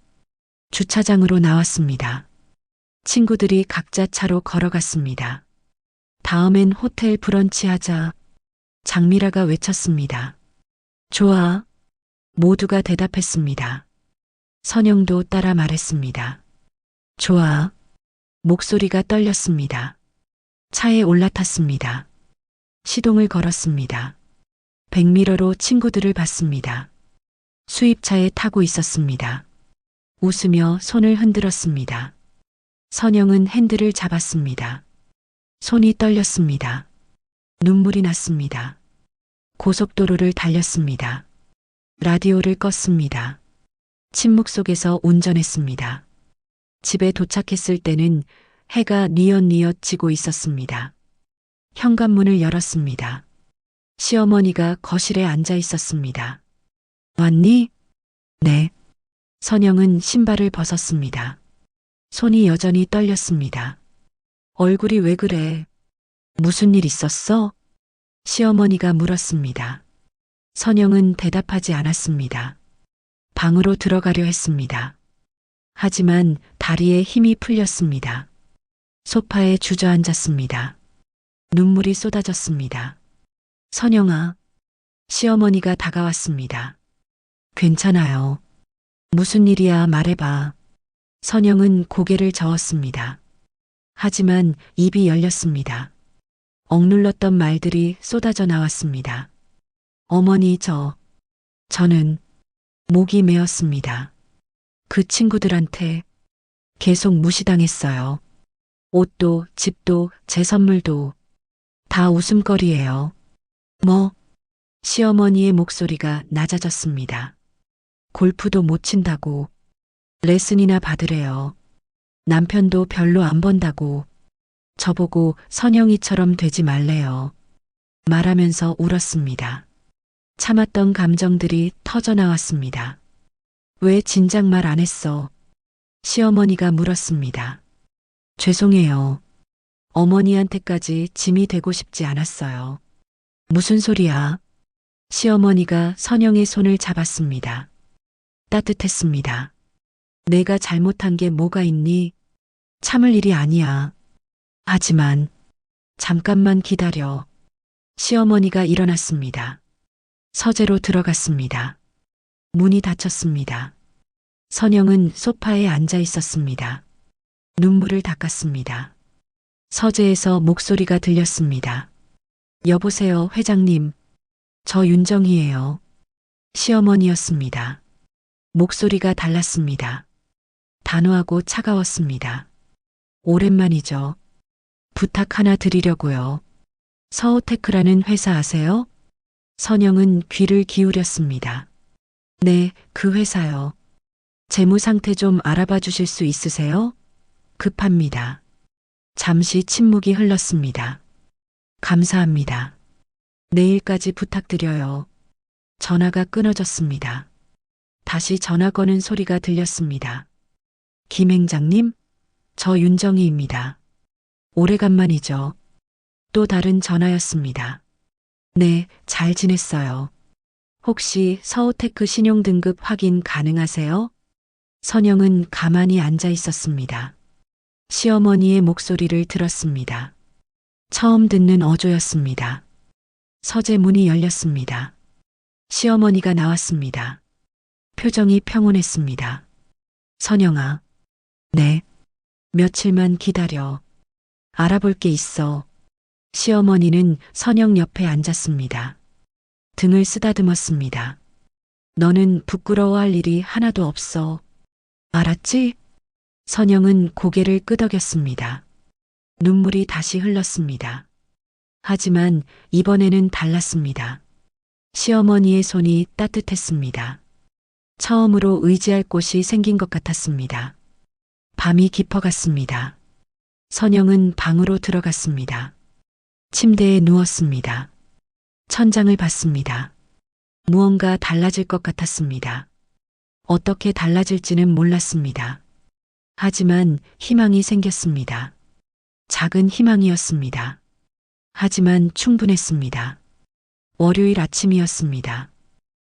주차장으로 나왔습니다. 친구들이 각자 차로 걸어갔습니다. 다음엔 호텔 브런치 하자. 장미라가 외쳤습니다. 좋아. 모두가 대답했습니다. 선영도 따라 말했습니다. 좋아. 목소리가 떨렸습니다. 차에 올라탔습니다. 시동을 걸었습니다. 백미러로 친구들을 봤습니다. 수입차에 타고 있었습니다. 웃으며 손을 흔들었습니다. 선영은 핸들을 잡았습니다. 손이 떨렸습니다. 눈물이 났습니다. 고속도로를 달렸습니다. 라디오를 껐습니다. 침묵 속에서 운전했습니다. 집에 도착했을 때는 해가 뉘엿뉘엿 지고 있었습니다. 현관문을 열었습니다. 시어머니가 거실에 앉아 있었습니다. 왔니? 네. 선영은 신발을 벗었습니다. 손이 여전히 떨렸습니다. 얼굴이 왜 그래? 무슨 일 있었어? 시어머니가 물었습니다. 선영은 대답하지 않았습니다. 방으로 들어가려 했습니다. 하지만 다리에 힘이 풀렸습니다. 소파에 주저앉았습니다. 눈물이 쏟아졌습니다. 선영아, 시어머니가 다가왔습니다. 괜찮아요. 무슨 일이야 말해봐. 선영은 고개를 저었습니다. 하지만 입이 열렸습니다. 억눌렀던 말들이 쏟아져 나왔습니다. 어머니 저는 목이 메었습니다. 그 친구들한테 계속 무시당했어요. 옷도 집도 제 선물도 다 웃음거리예요. 뭐? 시어머니의 목소리가 낮아졌습니다. 골프도 못 친다고 레슨이나 받으래요. 남편도 별로 안 번다고 저보고 선영이처럼 되지 말래요. 말하면서 울었습니다. 참았던 감정들이 터져 나왔습니다. 왜 진작 말 안 했어? 시어머니가 물었습니다. 죄송해요. 어머니한테까지 짐이 되고 싶지 않았어요. 무슨 소리야? 시어머니가 선영의 손을 잡았습니다. 따뜻했습니다. 내가 잘못한 게 뭐가 있니? 참을 일이 아니야. 하지만 잠깐만 기다려. 시어머니가 일어났습니다. 서재로 들어갔습니다. 문이 닫혔습니다. 선영은 소파에 앉아 있었습니다. 눈물을 닦았습니다. 서재에서 목소리가 들렸습니다. 여보세요, 회장님. 저 윤정희예요. 시어머니였습니다. 목소리가 달랐습니다. 단호하고 차가웠습니다. 오랜만이죠. 부탁 하나 드리려고요. 서호테크라는 회사 아세요? 선영은 귀를 기울였습니다. 네, 그 회사요. 재무 상태 좀 알아봐 주실 수 있으세요? 급합니다. 잠시 침묵이 흘렀습니다. 감사합니다. 내일까지 부탁드려요. 전화가 끊어졌습니다. 다시 전화 거는 소리가 들렸습니다. 김 행장님? 저 윤정희입니다. 오래간만이죠. 또 다른 전화였습니다. 네, 잘 지냈어요. 혹시 서호테크 신용등급 확인 가능하세요? 선영은 가만히 앉아 있었습니다. 시어머니의 목소리를 들었습니다. 처음 듣는 어조였습니다. 서재 문이 열렸습니다. 시어머니가 나왔습니다. 표정이 평온했습니다. 선영아. 네. 며칠만 기다려. 알아볼 게 있어. 시어머니는 선영 옆에 앉았습니다. 등을 쓰다듬었습니다. 너는 부끄러워할 일이 하나도 없어. 알았지? 선영은 고개를 끄덕였습니다. 눈물이 다시 흘렀습니다. 하지만 이번에는 달랐습니다. 시어머니의 손이 따뜻했습니다. 처음으로 의지할 곳이 생긴 것 같았습니다. 밤이 깊어갔습니다. 선영은 방으로 들어갔습니다. 침대에 누웠습니다. 천장을 봤습니다. 무언가 달라질 것 같았습니다. 어떻게 달라질지는 몰랐습니다. 하지만 희망이 생겼습니다. 작은 희망이었습니다. 하지만 충분했습니다. 월요일 아침이었습니다.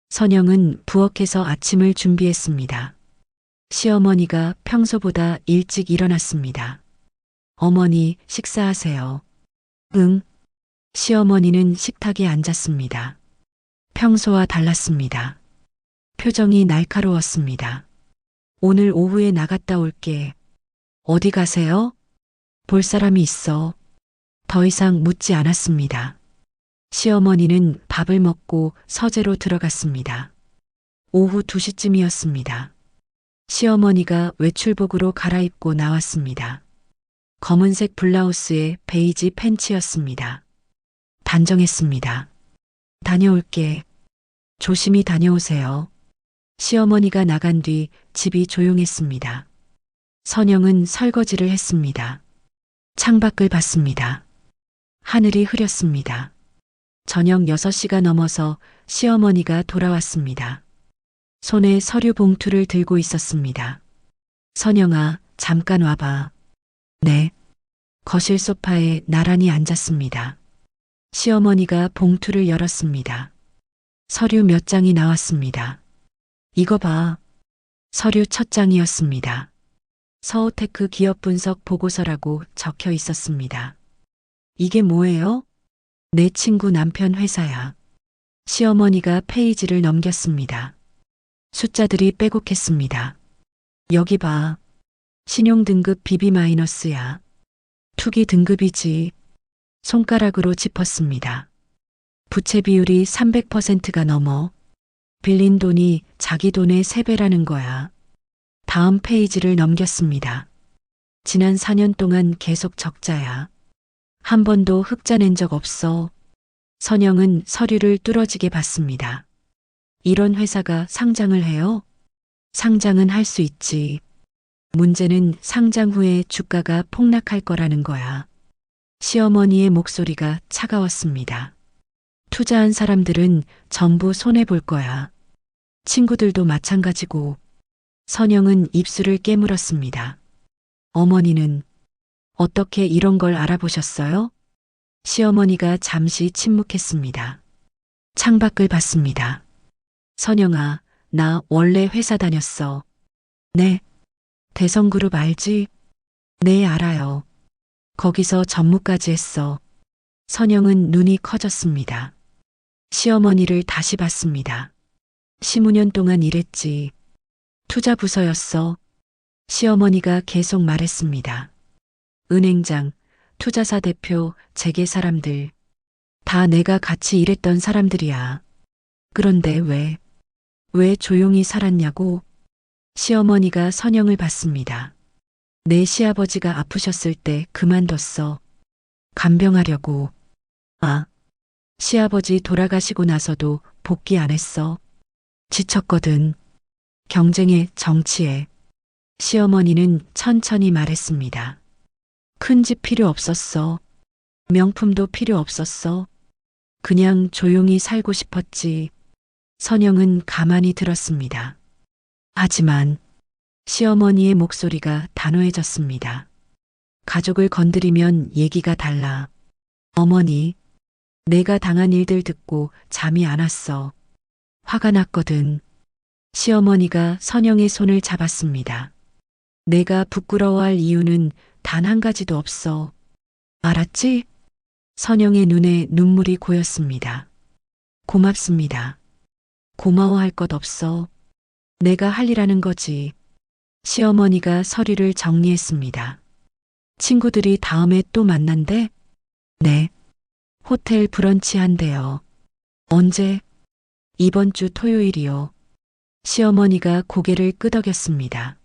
선영은 부엌에서 아침을 준비했습니다. 시어머니가 평소보다 일찍 일어났습니다. 어머니, 식사하세요. 응. 시어머니는 식탁에 앉았습니다. 평소와 달랐습니다. 표정이 날카로웠습니다. 오늘 오후에 나갔다 올게. 어디 가세요? 볼 사람이 있어. 더 이상 묻지 않았습니다. 시어머니는 밥을 먹고 서재로 들어갔습니다. 오후 2시쯤이었습니다. 시어머니가 외출복으로 갈아입고 나왔습니다. 검은색 블라우스에 베이지 팬츠였습니다. 단정했습니다. 다녀올게. 조심히 다녀오세요. 시어머니가 나간 뒤 집이 조용했습니다. 선영은 설거지를 했습니다. 창밖을 봤습니다. 하늘이 흐렸습니다. 저녁 6시가 넘어서 시어머니가 돌아왔습니다. 손에 서류 봉투를 들고 있었습니다. 선영아, 잠깐 와봐. 네. 거실 소파에 나란히 앉았습니다. 시어머니가 봉투를 열었습니다. 서류 몇 장이 나왔습니다. 이거 봐. 서류 첫 장이었습니다. 서호테크 기업 분석 보고서라고 적혀 있었습니다. 이게 뭐예요? 내 친구 남편 회사야. 시어머니가 페이지를 넘겼습니다. 숫자들이 빼곡했습니다. 여기 봐. 신용등급 BB 마이너스야. 투기 등급이지. 손가락으로 짚었습니다. 부채 비율이 300%가 넘어. 빌린 돈이 자기 돈의 3배라는 거야. 다음 페이지를 넘겼습니다. 지난 4년 동안 계속 적자야. 한 번도 흑자 낸 적 없어. 선영은 서류를 뚫어지게 봤습니다. 이런 회사가 상장을 해요? 상장은 할 수 있지. 문제는 상장 후에 주가가 폭락할 거라는 거야. 시어머니의 목소리가 차가웠습니다. 투자한 사람들은 전부 손해볼 거야. 친구들도 마찬가지고. 선영은 입술을 깨물었습니다. 어머니는 어떻게 이런 걸 알아보셨어요? 시어머니가 잠시 침묵했습니다. 창밖을 봤습니다. 선영아, 나 원래 회사 다녔어. 네. 대성그룹 알지? 네, 알아요. 거기서 전무까지 했어. 선영은 눈이 커졌습니다. 시어머니를 다시 봤습니다. 15년 동안 일했지. 투자 부서였어. 시어머니가 계속 말했습니다. 은행장, 투자사 대표, 재계 사람들. 다 내가 같이 일했던 사람들이야. 그런데 왜 조용히 살았냐고? 시어머니가 선영을 봤습니다. 내 시아버지가 아프셨을 때 그만뒀어. 간병하려고. 아, 시아버지 돌아가시고 나서도 복귀 안 했어. 지쳤거든. 경쟁에, 정치에. 시어머니는 천천히 말했습니다. 큰 집 필요 없었어. 명품도 필요 없었어. 그냥 조용히 살고 싶었지. 선영은 가만히 들었습니다. 하지만 시어머니의 목소리가 단호해졌습니다. 가족을 건드리면 얘기가 달라. 어머니, 내가 당한 일들 듣고 잠이 안 왔어. 화가 났거든. 시어머니가 선영의 손을 잡았습니다. 내가 부끄러워할 이유는 단 한 가지도 없어. 알았지? 선영의 눈에 눈물이 고였습니다. 고맙습니다. 고마워할 것 없어. 내가 할 일 하는 거지. 시어머니가 서류를 정리했습니다. 친구들이 다음에 또 만난대? 네. 호텔 브런치 한대요. 언제? 이번 주 토요일이요. 시어머니가 고개를 끄덕였습니다.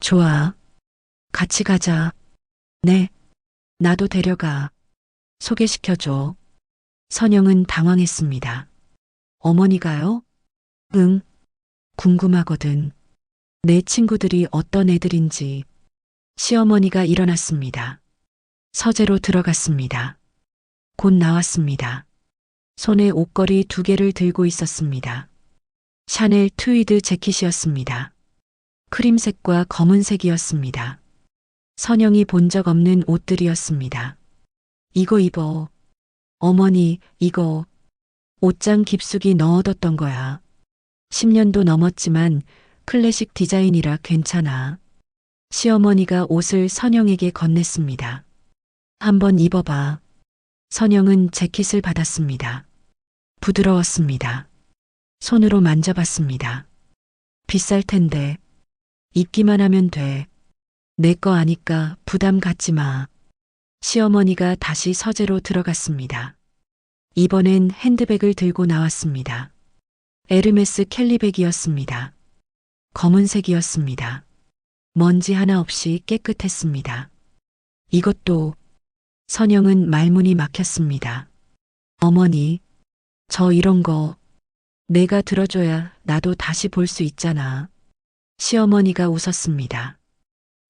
좋아. 같이 가자. 네. 나도 데려가. 소개시켜줘. 선영은 당황했습니다. 어머니가요? 응. 궁금하거든. 내 친구들이 어떤 애들인지. 시어머니가 일어났습니다. 서재로 들어갔습니다. 곧 나왔습니다. 손에 옷걸이 2개를 들고 있었습니다. 샤넬 트위드 재킷이었습니다. 크림색과 검은색이었습니다. 선영이 본 적 없는 옷들이었습니다. 이거 입어. 어머니, 이거. 옷장 깊숙이 넣어뒀던 거야. 10년도 넘었지만 클래식 디자인이라 괜찮아. 시어머니가 옷을 선영에게 건넸습니다. 한번 입어봐. 선영은 재킷을 받았습니다. 부드러웠습니다. 손으로 만져봤습니다. 비쌀 텐데. 입기만 하면 돼. 내 거 아니까 부담 갖지 마. 시어머니가 다시 서재로 들어갔습니다. 이번엔 핸드백을 들고 나왔습니다. 에르메스 캘리백이었습니다. 검은색이었습니다. 먼지 하나 없이 깨끗했습니다. 이것도. 선영은 말문이 막혔습니다. 어머니, 저 이런 거 내가 들어줘야 나도 다시 볼 수 있잖아. 시어머니가 웃었습니다.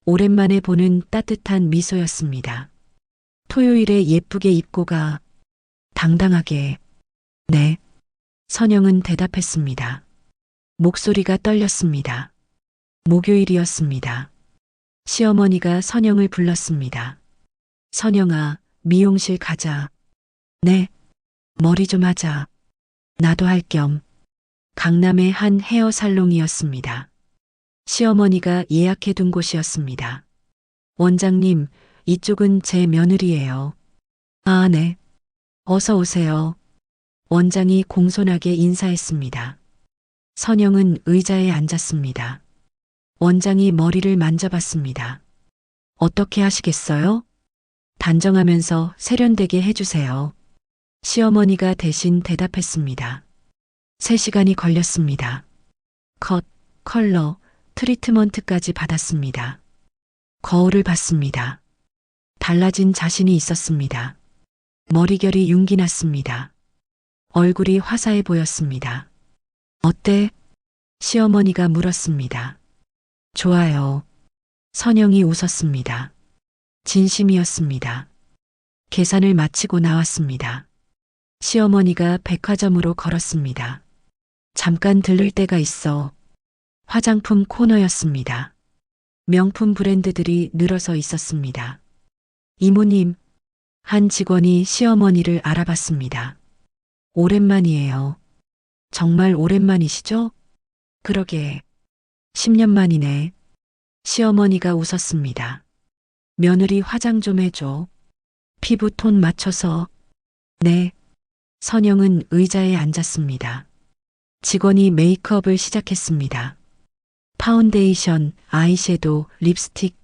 오랜만에 보는 따뜻한 미소였습니다. 토요일에 예쁘게 입고 가. 당당하게. 네. 선영은 대답했습니다. 목소리가 떨렸습니다. 목요일이었습니다. 시어머니가 선영을 불렀습니다. 선영아, 미용실 가자. 네. 머리 좀 하자. 나도 할 겸. 강남의 한 헤어 살롱이었습니다. 시어머니가 예약해 둔 곳이었습니다. 원장님, 이쪽은 제 며느리예요. 아, 네. 어서 오세요. 원장이 공손하게 인사했습니다. 선영은 의자에 앉았습니다. 원장이 머리를 만져봤습니다. 어떻게 하시겠어요? 단정하면서 세련되게 해주세요. 시어머니가 대신 대답했습니다. 3시간이 걸렸습니다. 컷, 컬러, 트리트먼트까지 받았습니다. 거울을 봤습니다. 달라진 자신이 있었습니다. 머리결이 윤기 났습니다. 얼굴이 화사해 보였습니다. 어때? 시어머니가 물었습니다. 좋아요. 선영이 웃었습니다. 진심이었습니다. 계산을 마치고 나왔습니다. 시어머니가 백화점으로 걸었습니다. 잠깐 들를 데가 있어. 화장품 코너였습니다. 명품 브랜드들이 늘어서 있었습니다. 이모님, 한 직원이 시어머니를 알아봤습니다. 오랜만이에요. 정말 오랜만이시죠? 그러게. 10년 만이네. 시어머니가 웃었습니다. 며느리 화장 좀 해줘. 피부톤 맞춰서. 네. 선영은 의자에 앉았습니다. 직원이 메이크업을 시작했습니다. 파운데이션, 아이섀도우, 립스틱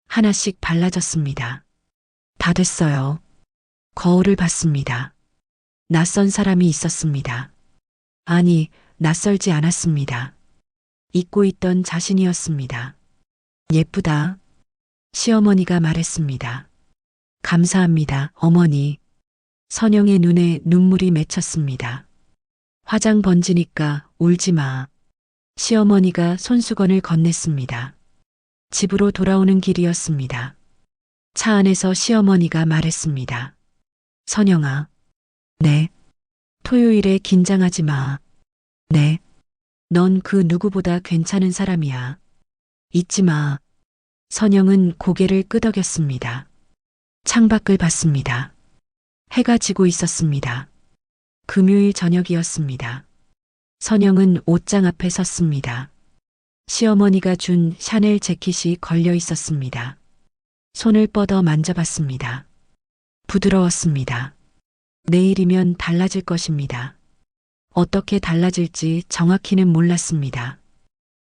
하나씩 발라졌습니다. 다 됐어요. 거울을 봤습니다. 낯선 사람이 있었습니다. 아니, 낯설지 않았습니다. 잊고 있던 자신이었습니다. 예쁘다. 시어머니가 말했습니다. 감사합니다, 어머니. 선영의 눈에 눈물이 맺혔습니다. 화장 번지니까 울지 마. 시어머니가 손수건을 건넸습니다. 집으로 돌아오는 길이었습니다. 차 안에서 시어머니가 말했습니다. 선영아. 네. 토요일에 긴장하지 마. 네. 넌 그 누구보다 괜찮은 사람이야. 잊지 마. 선영은 고개를 끄덕였습니다. 창밖을 봤습니다. 해가 지고 있었습니다. 금요일 저녁이었습니다. 선영은 옷장 앞에 섰습니다. 시어머니가 준 샤넬 재킷이 걸려 있었습니다. 손을 뻗어 만져봤습니다. 부드러웠습니다. 내일이면 달라질 것입니다. 어떻게 달라질지 정확히는 몰랐습니다.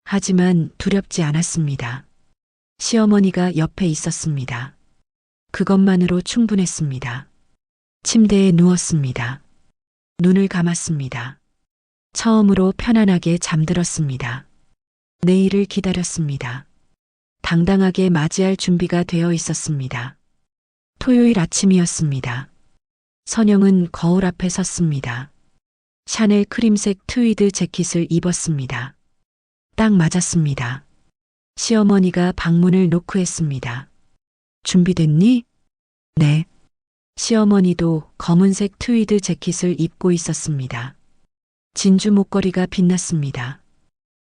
하지만 두렵지 않았습니다. 시어머니가 옆에 있었습니다. 그것만으로 충분했습니다. 침대에 누웠습니다. 눈을 감았습니다. 처음으로 편안하게 잠들었습니다. 내일을 기다렸습니다. 당당하게 맞이할 준비가 되어 있었습니다. 토요일 아침이었습니다. 선영은 거울 앞에 섰습니다. 샤넬 크림색 트위드 재킷을 입었습니다. 딱 맞았습니다. 시어머니가 방문을 노크했습니다. 준비됐니? 네. 시어머니도 검은색 트위드 재킷을 입고 있었습니다. 진주 목걸이가 빛났습니다.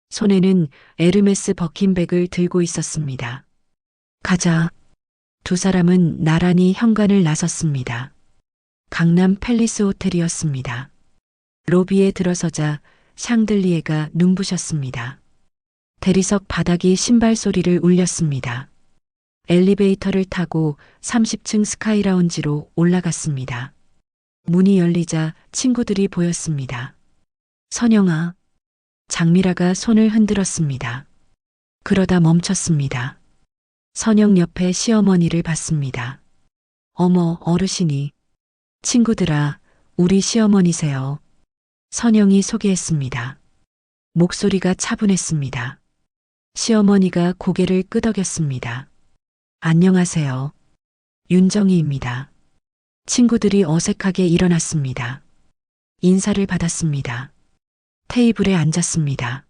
손에는 에르메스 버킨백을 들고 있었습니다. 가자. 두 사람은 나란히 현관을 나섰습니다. 강남 팰리스 호텔이었습니다. 로비에 들어서자 샹들리에가 눈부셨습니다. 대리석 바닥이 신발 소리를 울렸습니다. 엘리베이터를 타고 30층 스카이라운지로 올라갔습니다. 문이 열리자 친구들이 보였습니다. 선영아. 장미라가 손을 흔들었습니다. 그러다 멈췄습니다. 선영 옆에 시어머니를 봤습니다. 어머, 어르신이. 친구들아, 우리 시어머니세요. 선영이 소개했습니다. 목소리가 차분했습니다. 시어머니가 고개를 끄덕였습니다. 안녕하세요. 윤정희입니다. 친구들이 어색하게 일어났습니다. 인사를 받았습니다. 테이블에 앉았습니다.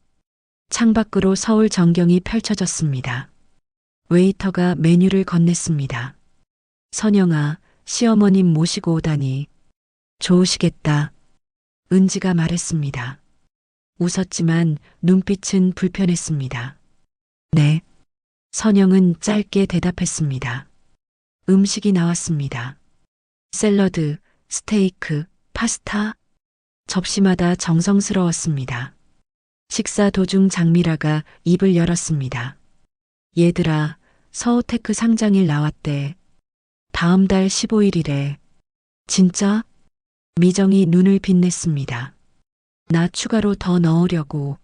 창밖으로 서울 전경이 펼쳐졌습니다. 웨이터가 메뉴를 건넸습니다. 선영아, 시어머님 모시고 오다니. 좋으시겠다. 은지가 말했습니다. 웃었지만 눈빛은 불편했습니다. 네. 선영은 짧게 대답했습니다. 음식이 나왔습니다. 샐러드, 스테이크, 파스타. 접시마다 정성스러웠습니다. 식사 도중 장미라가 입을 열었습니다. 얘들아, 서우테크 상장일 나왔대. 다음 달 15일이래. 진짜? 미정이 눈을 빛냈습니다. 나 추가로 더 넣으려고.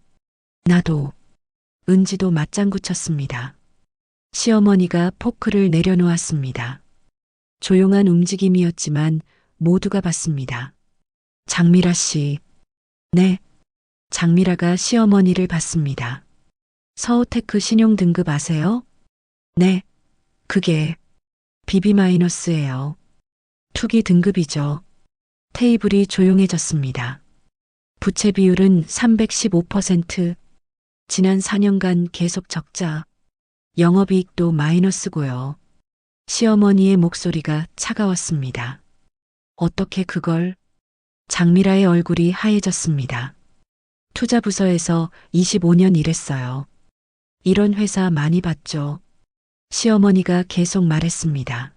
나도. 은지도 맞장구 쳤습니다. 시어머니가 포크를 내려놓았습니다. 조용한 움직임이었지만 모두가 봤습니다. 장미라 씨. 네. 장미라가 시어머니를 봤습니다. 서우테크 신용 등급 아세요? 네. 그게 BB-예요. 투기 등급이죠. 테이블이 조용해졌습니다. 부채 비율은 315%. 지난 4년간 계속 적자. 영업이익도 마이너스고요. 시어머니의 목소리가 차가웠습니다. 어떻게 그걸? 장미라의 얼굴이 하얘졌습니다. 투자부서에서 25년 일했어요. 이런 회사 많이 봤죠. 시어머니가 계속 말했습니다.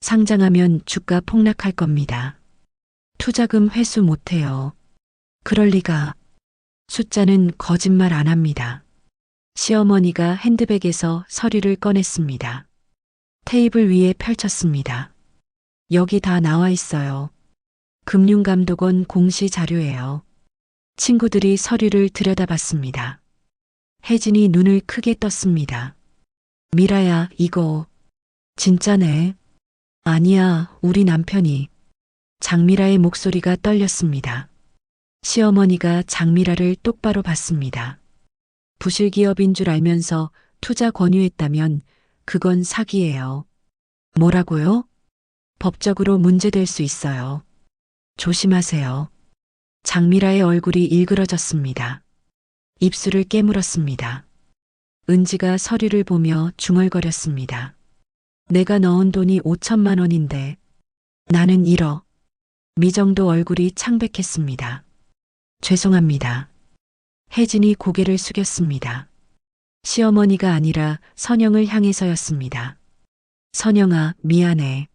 상장하면 주가 폭락할 겁니다. 투자금 회수 못해요. 그럴 리가. 숫자는 거짓말 안 합니다. 시어머니가 핸드백에서 서류를 꺼냈습니다. 테이블 위에 펼쳤습니다. 여기 다 나와 있어요. 금융감독원 공시 자료예요. 친구들이 서류를 들여다봤습니다. 혜진이 눈을 크게 떴습니다. 미라야, 이거 진짜네. 아니야, 우리 남편이. 장미라의 목소리가 떨렸습니다. 시어머니가 장미라를 똑바로 봤습니다. 부실기업인 줄 알면서 투자 권유했다면 그건 사기예요. 뭐라고요? 법적으로 문제될 수 있어요. 조심하세요. 장미라의 얼굴이 일그러졌습니다. 입술을 깨물었습니다. 은지가 서류를 보며 중얼거렸습니다. 내가 넣은 돈이 5천만 원인데 나는 1억. 미정도 얼굴이 창백했습니다. 죄송합니다. 혜진이 고개를 숙였습니다. 시어머니가 아니라 선영을 향해서였습니다. 선영아, 미안해.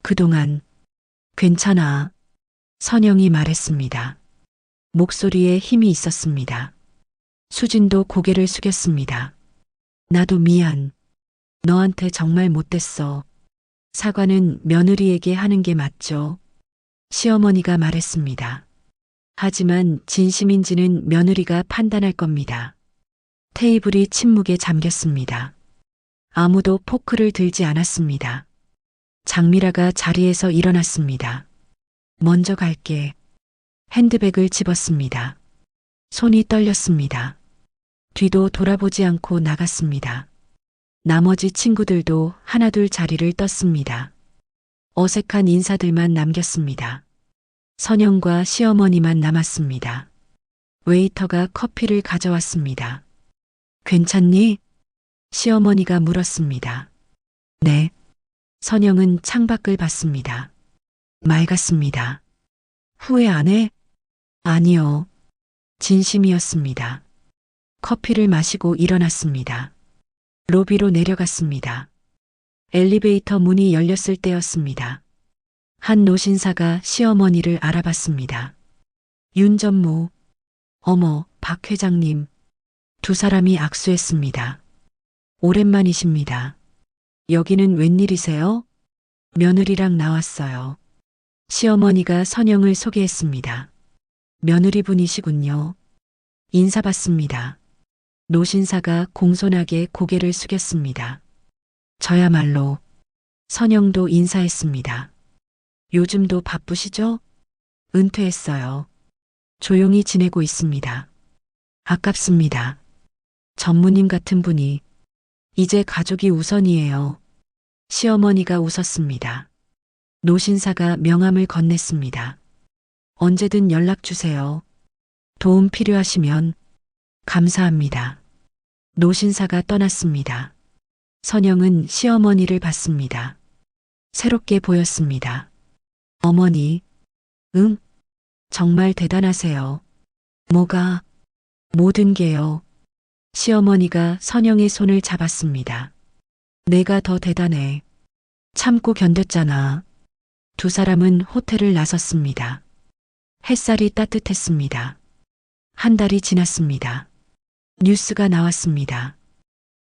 그동안. 괜찮아. 선영이 말했습니다. 목소리에 힘이 있었습니다. 수진도 고개를 숙였습니다. 나도 미안. 너한테 정말 못됐어. 사과는 며느리에게 하는 게 맞죠. 시어머니가 말했습니다. 하지만 진심인지는 며느리가 판단할 겁니다. 테이블이 침묵에 잠겼습니다. 아무도 포크를 들지 않았습니다. 장미라가 자리에서 일어났습니다. 먼저 갈게. 핸드백을 집었습니다. 손이 떨렸습니다. 뒤도 돌아보지 않고 나갔습니다. 나머지 친구들도 하나둘 자리를 떴습니다. 어색한 인사들만 남겼습니다. 선영과 시어머니만 남았습니다. 웨이터가 커피를 가져왔습니다. 괜찮니? 시어머니가 물었습니다. 네. 선영은 창밖을 봤습니다. 맑았습니다. 후회 안 해? 아니요. 진심이었습니다. 커피를 마시고 일어났습니다. 로비로 내려갔습니다. 엘리베이터 문이 열렸을 때였습니다. 한 노신사가 시어머니를 알아봤습니다. 윤전무. 어머, 박 회장님. 두 사람이 악수했습니다. 오랜만이십니다. 여기는 웬일이세요? 며느리랑 나왔어요. 시어머니가 선영을 소개했습니다. 며느리분이시군요. 인사받습니다. 노신사가 공손하게 고개를 숙였습니다. 저야말로. 선영도 인사했습니다. 요즘도 바쁘시죠? 은퇴했어요. 조용히 지내고 있습니다. 아깝습니다. 전무님 같은 분이. 이제 가족이 우선이에요. 시어머니가 웃었습니다. 노신사가 명함을 건넸습니다. 언제든 연락 주세요. 도움 필요하시면. 감사합니다. 노신사가 떠났습니다. 선영은 시어머니를 봤습니다. 새롭게 보였습니다. 어머니. 응? 정말 대단하세요. 뭐가? 모든 게요. 시어머니가 선영의 손을 잡았습니다. 내가 더 대단해. 참고 견뎠잖아. 두 사람은 호텔을 나섰습니다. 햇살이 따뜻했습니다. 한 달이 지났습니다. 뉴스가 나왔습니다.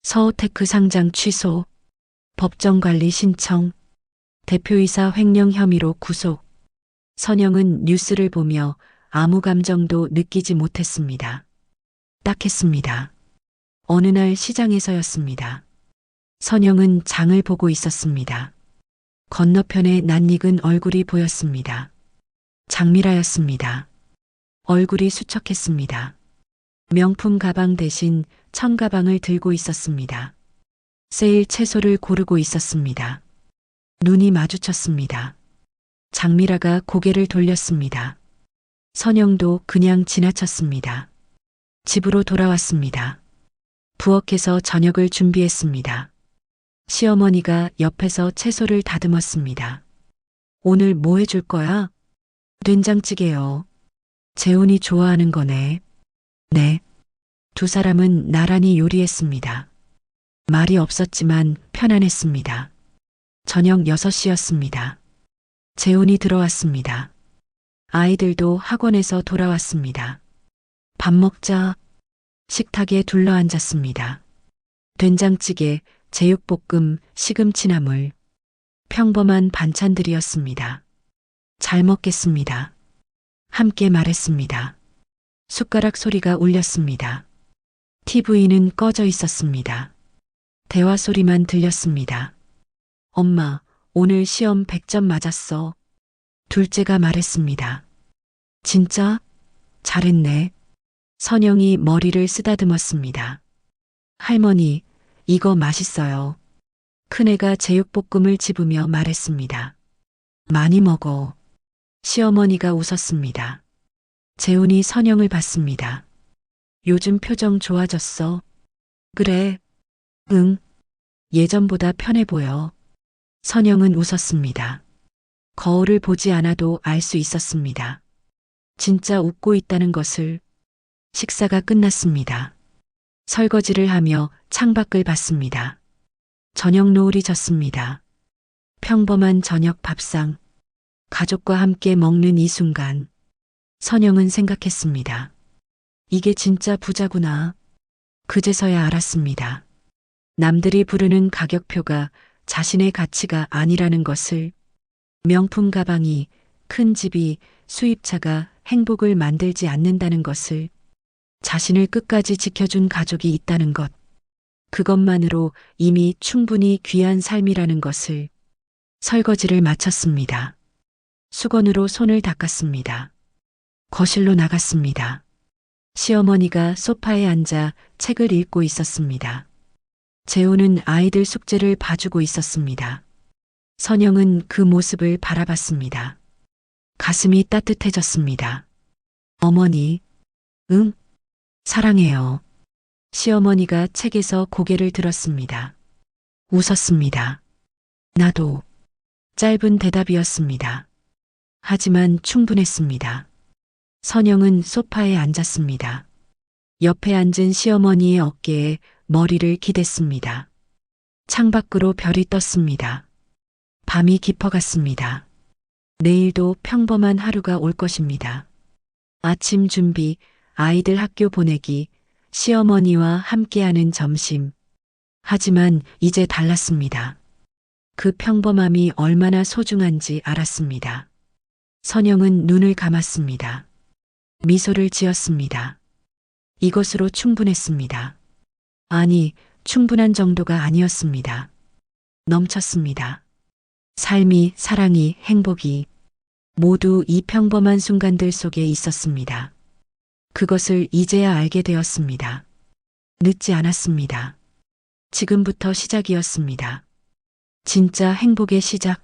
서호테크 상장 취소, 법정관리 신청, 대표이사 횡령 혐의로 구속. 선영은 뉴스를 보며 아무 감정도 느끼지 못했습니다. 딱했습니다. 어느 날 시장에서였습니다. 선영은 장을 보고 있었습니다. 건너편에 낯익은 얼굴이 보였습니다. 장미라였습니다. 얼굴이 수척했습니다. 명품 가방 대신 청가방을 들고 있었습니다. 세일 채소를 고르고 있었습니다. 눈이 마주쳤습니다. 장미라가 고개를 돌렸습니다. 선영도 그냥 지나쳤습니다. 집으로 돌아왔습니다. 부엌에서 저녁을 준비했습니다. 시어머니가 옆에서 채소를 다듬었습니다. 오늘 뭐 해줄 거야? 된장찌개요. 재훈이 좋아하는 거네. 네. 두 사람은 나란히 요리했습니다. 말이 없었지만 편안했습니다. 저녁 6시였습니다. 재훈이 들어왔습니다. 아이들도 학원에서 돌아왔습니다. 밥 먹자. 식탁에 둘러앉았습니다. 된장찌개, 제육볶음, 시금치나물. 평범한 반찬들이었습니다. 잘 먹겠습니다. 함께 말했습니다. 숟가락 소리가 울렸습니다. TV는 꺼져 있었습니다. 대화 소리만 들렸습니다. 엄마, 오늘 시험 100점 맞았어. 둘째가 말했습니다. 진짜? 잘했네. 선영이 머리를 쓰다듬었습니다. 할머니, 이거 맛있어요. 큰애가 제육볶음을 집으며 말했습니다. 많이 먹어. 시어머니가 웃었습니다. 재훈이 선영을 봤습니다. 요즘 표정 좋아졌어? 그래. 응. 예전보다 편해 보여. 선영은 웃었습니다. 거울을 보지 않아도 알 수 있었습니다. 진짜 웃고 있다는 것을. 식사가 끝났습니다. 설거지를 하며 창밖을 봤습니다. 저녁 노을이 졌습니다. 평범한 저녁 밥상. 가족과 함께 먹는 이 순간. 선영은 생각했습니다. 이게 진짜 부자구나. 그제서야 알았습니다. 남들이 부르는 가격표가 자신의 가치가 아니라는 것을. 명품 가방이, 큰 집이, 수입차가 행복을 만들지 않는다는 것을. 자신을 끝까지 지켜준 가족이 있다는 것. 그것만으로 이미 충분히 귀한 삶이라는 것을. 설거지를 마쳤습니다. 수건으로 손을 닦았습니다. 거실로 나갔습니다. 시어머니가 소파에 앉아 책을 읽고 있었습니다. 재훈은 아이들 숙제를 봐주고 있었습니다. 선영은 그 모습을 바라봤습니다. 가슴이 따뜻해졌습니다. 어머니, 응? 사랑해요. 시어머니가 책에서 고개를 들었습니다. 웃었습니다. 나도. 짧은 대답이었습니다. 하지만 충분했습니다. 선영은 소파에 앉았습니다. 옆에 앉은 시어머니의 어깨에 머리를 기댔습니다. 창밖으로 별이 떴습니다. 밤이 깊어갔습니다. 내일도 평범한 하루가 올 것입니다. 아침 준비, 아이들 학교 보내기, 시어머니와 함께하는 점심. 하지만 이제 달랐습니다. 그 평범함이 얼마나 소중한지 알았습니다. 선영은 눈을 감았습니다. 미소를 지었습니다. 이것으로 충분했습니다. 아니, 충분한 정도가 아니었습니다. 넘쳤습니다. 삶이, 사랑이, 행복이 모두 이 평범한 순간들 속에 있었습니다. 그것을 이제야 알게 되었습니다. 늦지 않았습니다. 지금부터 시작이었습니다. 진짜 행복의 시작.